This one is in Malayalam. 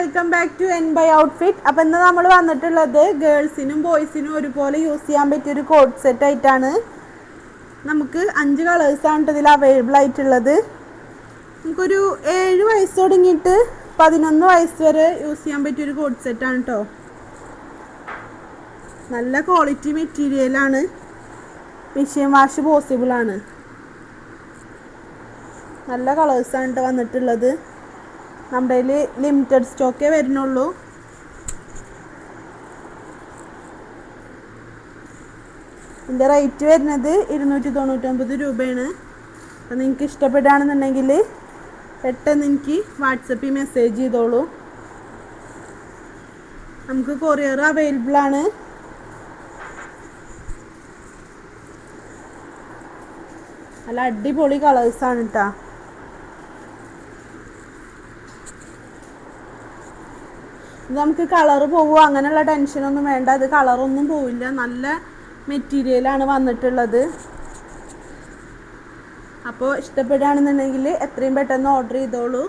Welcome back to N by outfit. അപ്പോൾ ഇന്ന് നമ്മൾ വന്നിട്ടുള്ളത് ഗേൾസിനും ബോയ്സിനും ഒരുപോലെ യൂസ് ചെയ്യാൻ പറ്റിയൊരു കോഡ് സെറ്റ് ആയിട്ടാണ്. നമുക്ക് 5 കളേഴ്സാണ് ഇതിൽ അവൈലബിൾ ആയിട്ടുള്ളത്. നമുക്കൊരു 7 വയസ്സ് തുടങ്ങിയിട്ട് 11 വയസ്സ് വരെ യൂസ് ചെയ്യാൻ പറ്റിയൊരു കോഡ് സെറ്റാണ് കേട്ടോ. നല്ല ക്വാളിറ്റി മെറ്റീരിയലാണ്, മെഷീൻ വാഷ് പോസിബിളാണ്. നല്ല കളേഴ്സാണ് കേട്ടോ വന്നിട്ടുള്ളത്. നമ്മുടെ കയ്യിൽ ലിമിറ്റഡ് സ്റ്റോക്കേ വരുന്നുള്ളൂ. ഇതിൻ്റെ റേറ്റ് വരുന്നത് 299 രൂപയാണ്. അപ്പോൾ നിങ്ങൾക്ക് ഇഷ്ടപ്പെടുകയാണെന്നുണ്ടെങ്കിൽ പെട്ടെന്ന് എനിക്ക് വാട്സപ്പിൽ മെസ്സേജ് ചെയ്തോളൂ. നമുക്ക് കൊറിയർ അവൈലബിളാണ്. നല്ല അടിപൊളി കളേഴ്സാണ് കേട്ടോ. ഇത് നമുക്ക് കളറ് പോവുക അങ്ങനെയുള്ള ടെൻഷനൊന്നും വേണ്ട. ഇത് കളറൊന്നും പോവില്ല. നല്ല മെറ്റീരിയലാണ് വന്നിട്ടുള്ളത്. അപ്പോൾ ഇഷ്ടപ്പെടുകയാണെന്നുണ്ടെങ്കിൽ എത്രയും പെട്ടെന്ന് ഓർഡർ ചെയ്തോളൂ.